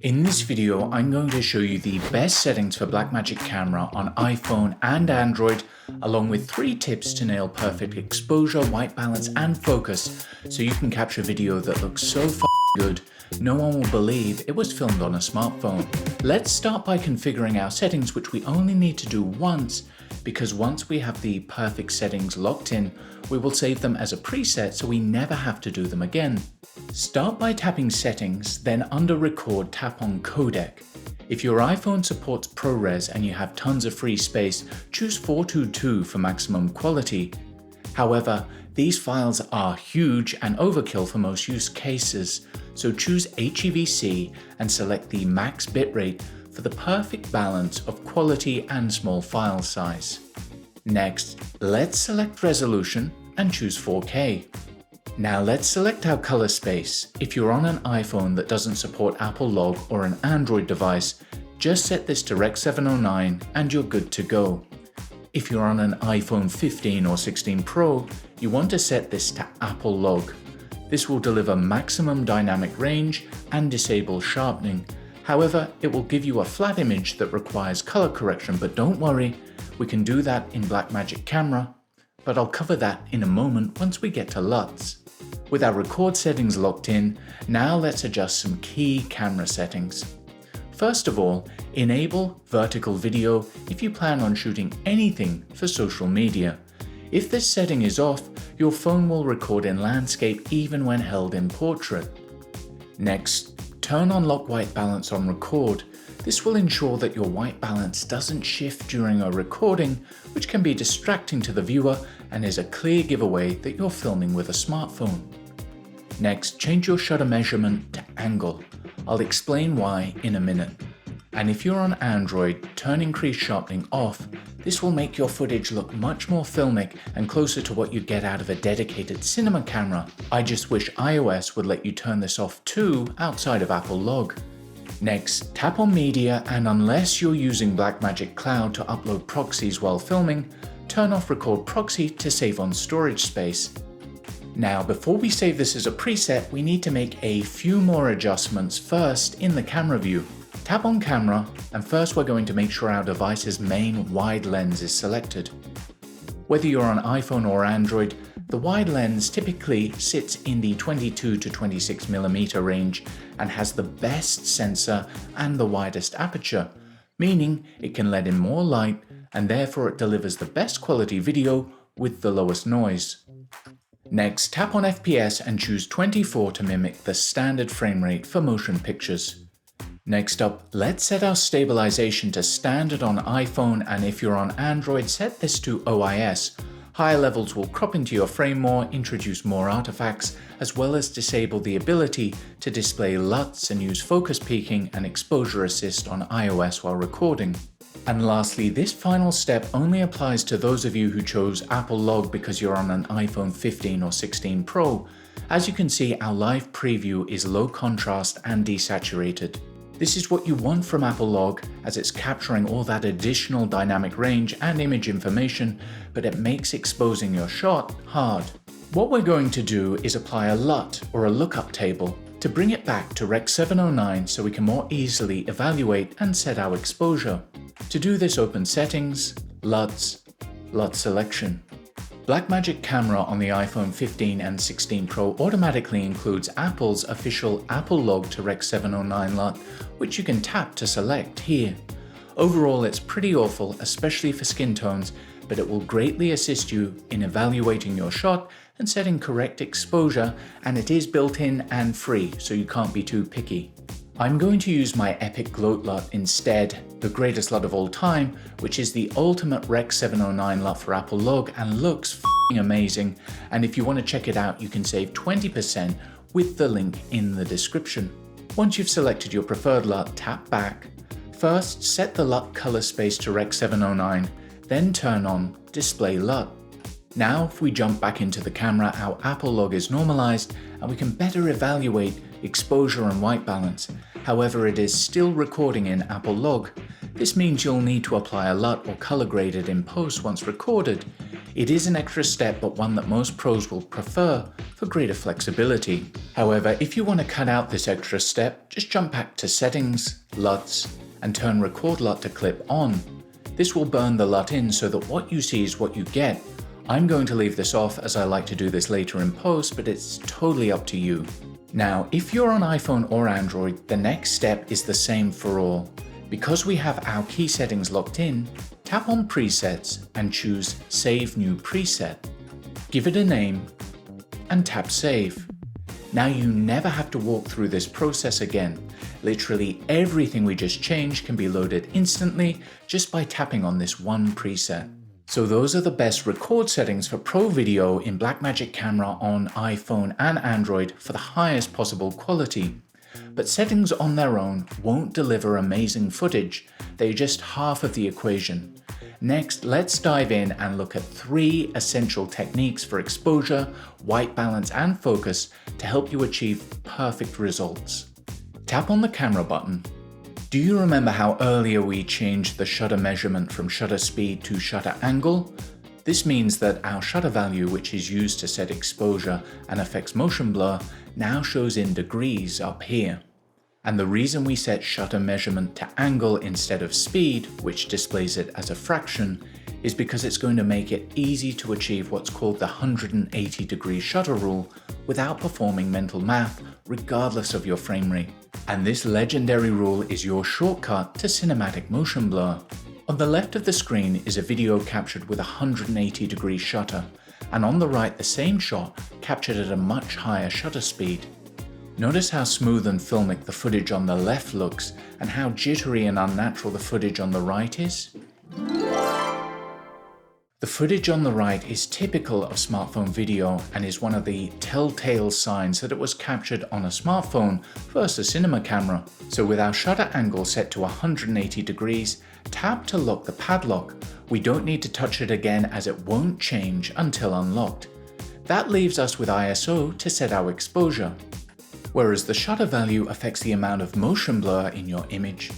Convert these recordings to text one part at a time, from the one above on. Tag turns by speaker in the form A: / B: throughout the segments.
A: In this video, I'm going to show you the best settings for Blackmagic Camera on iPhone and Android, along with 3 tips to nail perfect exposure, white balance, and focus, so you can capture video that looks so good, no one will believe it was filmed on a smartphone. Let's start by configuring our settings, which we only need to do once, because once we have the perfect settings locked in, we will save them as a preset so we never have to do them again. Start by tapping Settings, then under Record tap on Codec. If your iPhone supports ProRes and you have tons of free space, choose 422 for maximum quality. However, these files are huge and overkill for most use cases, so choose HEVC and select the max bitrate for the perfect balance of quality and small file size. Next, let's select resolution and choose 4K. Now let's select our color space. If you're on an iPhone that doesn't support Apple Log or an Android device, just set this to Rec 709 and you're good to go. If you're on an iPhone 15 or 16 Pro, you want to set this to Apple Log. This will deliver maximum dynamic range and disable sharpening. However, it will give you a flat image that requires color correction, but don't worry, we can do that in Blackmagic Camera, but I'll cover that in a moment once we get to LUTs. With our record settings locked in, now let's adjust some key camera settings. First of all, enable vertical video if you plan on shooting anything for social media. If this setting is off, your phone will record in landscape even when held in portrait. Next, turn on lock white balance on record. This will ensure that your white balance doesn't shift during a recording, which can be distracting to the viewer and is a clear giveaway that you're filming with a smartphone. Next, change your shutter measurement to angle. I'll explain why in a minute. And if you're on Android, turn increased sharpening off. This will make your footage look much more filmic and closer to what you'd get out of a dedicated cinema camera. I just wish iOS would let you turn this off too outside of Apple Log. Next, tap on Media, and unless you're using Blackmagic Cloud to upload proxies while filming, turn off Record Proxy to save on storage space. Now, before we save this as a preset, we need to make a few more adjustments first in the camera view. Tap on Camera, and first we're going to make sure our device's main wide lens is selected. Whether you're on iPhone or Android, the wide lens typically sits in the 22 to 26mm range and has the best sensor and the widest aperture, meaning it can let in more light and therefore it delivers the best quality video with the lowest noise. Next, tap on FPS and choose 24 to mimic the standard frame rate for motion pictures. Next up, let's set our stabilization to standard on iPhone, and if you're on Android, set this to OIS. Higher levels will crop into your frame more, introduce more artifacts, as well as disable the ability to display LUTs and use focus peaking and exposure assist on iOS while recording. And lastly, this final step only applies to those of you who chose Apple Log because you're on an iPhone 15 or 16 Pro. As you can see, our live preview is low contrast and desaturated. This is what you want from Apple Log, as it's capturing all that additional dynamic range and image information, but it makes exposing your shot hard. What we're going to do is apply a LUT, or a lookup table, to bring it back to Rec 709 so we can more easily evaluate and set our exposure. To do this, open Settings, LUTs, LUT Selection. Blackmagic Camera on the iPhone 15 and 16 Pro automatically includes Apple's official Apple Log to Rec 709 LUT, which you can tap to select here. Overall, it's pretty awful, especially for skin tones, but it will greatly assist you in evaluating your shot and setting correct exposure, and it is built in and free, so you can't be too picky. I'm going to use my Epic Gloat LUT instead, the greatest LUT of all time, which is the ultimate Rec 709 LUT for Apple Log and looks f***ing amazing, and if you want to check it out, you can save 20% with the link in the description. Once you've selected your preferred LUT, tap back. First, set the LUT color space to Rec 709, then turn on Display LUT. Now, if we jump back into the camera, our Apple Log is normalized and we can better evaluate exposure and white balance. However, it is still recording in Apple Log. This means you'll need to apply a LUT or color grade it in post once recorded. It is an extra step, but one that most pros will prefer for greater flexibility. However, if you want to cut out this extra step, just jump back to Settings, LUTs, and turn Record LUT to Clip on. This will burn the LUT in so that what you see is what you get. I'm going to leave this off as I like to do this later in post, but it's totally up to you. Now, if you're on iPhone or Android, the next step is the same for all. Because we have our key settings locked in, tap on Presets and choose Save New Preset. Give it a name and tap Save. Now you never have to walk through this process again. Literally everything we just changed can be loaded instantly just by tapping on this one preset. So those are the best record settings for pro video in Blackmagic Camera on iPhone and Android for the highest possible quality. But settings on their own won't deliver amazing footage, they're just half of the equation. Next, let's dive in and look at 3 essential techniques for exposure, white balance and focus to help you achieve perfect results. Tap on the camera button. Do you remember how earlier we changed the shutter measurement from shutter speed to shutter angle? This means that our shutter value, which is used to set exposure and affects motion blur, now shows in degrees up here. And the reason we set shutter measurement to angle instead of speed, which displays it as a fraction, is because it's going to make it easy to achieve what's called the 180-degree shutter rule without performing mental math, regardless of your frame rate. And this legendary rule is your shortcut to cinematic motion blur. On the left of the screen is a video captured with a 180-degree shutter, and on the right the same shot captured at a much higher shutter speed. Notice how smooth and filmic the footage on the left looks, and how jittery and unnatural the footage on the right is? The footage on the right is typical of smartphone video and is one of the telltale signs that it was captured on a smartphone versus cinema camera. So with our shutter angle set to 180 degrees, tap to lock the padlock. We don't need to touch it again as it won't change until unlocked. That leaves us with ISO to set our exposure. Whereas the shutter value affects the amount of motion blur in your image,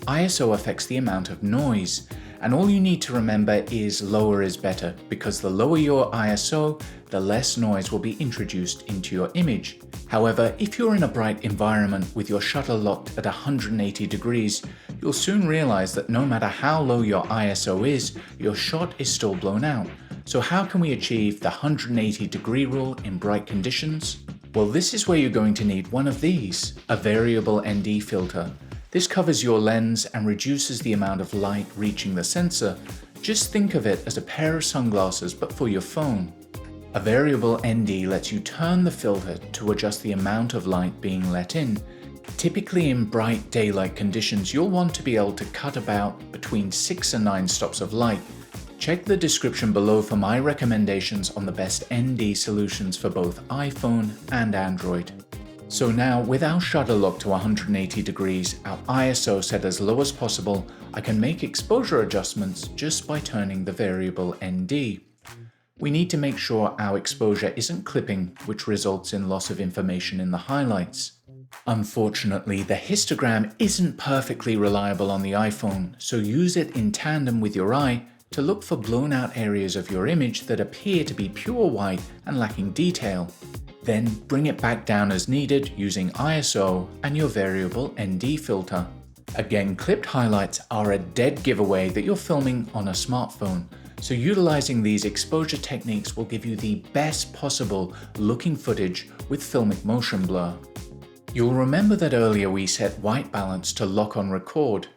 A: ISO affects the amount of noise. And all you need to remember is lower is better, because the lower your ISO, the less noise will be introduced into your image. However, if you're in a bright environment with your shutter locked at 180 degrees, you'll soon realize that no matter how low your ISO is, your shot is still blown out. So how can we achieve the 180-degree rule in bright conditions? Well, this is where you're going to need one of these, a variable ND filter. This covers your lens and reduces the amount of light reaching the sensor. Just think of it as a pair of sunglasses but for your phone. A variable ND lets you turn the filter to adjust the amount of light being let in. Typically in bright daylight conditions, you'll want to be able to cut about between 6 and 9 stops of light. Check the description below for my recommendations on the best ND solutions for both iPhone and Android. So now, with our shutter locked to 180 degrees, our ISO set as low as possible, I can make exposure adjustments just by turning the variable ND. We need to make sure our exposure isn't clipping, which results in loss of information in the highlights. Unfortunately, the histogram isn't perfectly reliable on the iPhone, so use it in tandem with your eye to look for blown out areas of your image that appear to be pure white and lacking detail. Then bring it back down as needed using ISO and your variable ND filter. Again, clipped highlights are a dead giveaway that you're filming on a smartphone, so utilizing these exposure techniques will give you the best possible looking footage with filmic motion blur. You'll remember that earlier we set white balance to lock on record.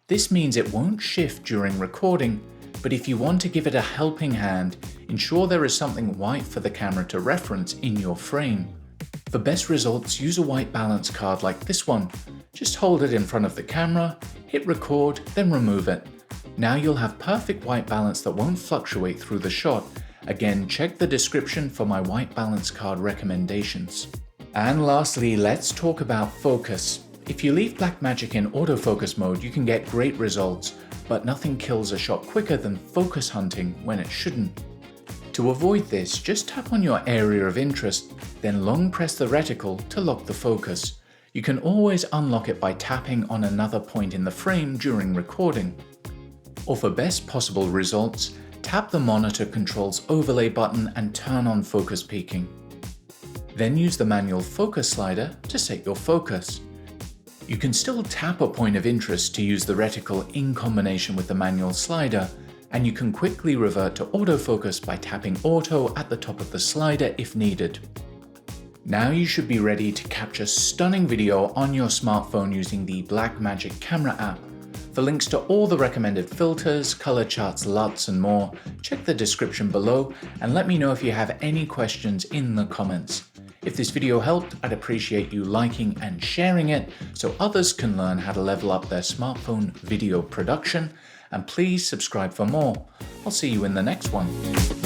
A: This means it won't shift during recording, but if you want to give it a helping hand, ensure there is something white for the camera to reference in your frame. For best results, use a white balance card like this one. Just hold it in front of the camera, hit record, then remove it. Now you'll have perfect white balance that won't fluctuate through the shot. Again, check the description for my white balance card recommendations. And lastly, let's talk about focus. If you leave Blackmagic in autofocus mode, you can get great results, but nothing kills a shot quicker than focus hunting when it shouldn't. To avoid this, just tap on your area of interest, then long press the reticle to lock the focus. You can always unlock it by tapping on another point in the frame during recording. Or for best possible results, tap the monitor controls overlay button and turn on focus peaking. Then use the manual focus slider to set your focus. You can still tap a point of interest to use the reticle in combination with the manual slider, and you can quickly revert to autofocus by tapping auto at the top of the slider if needed. Now you should be ready to capture stunning video on your smartphone using the Blackmagic Camera app. For links to all the recommended filters, color charts, LUTs, and more, check the description below and let me know if you have any questions in the comments. If this video helped, I'd appreciate you liking and sharing it so others can learn how to level up their smartphone video production. And please subscribe for more. I'll see you in the next one.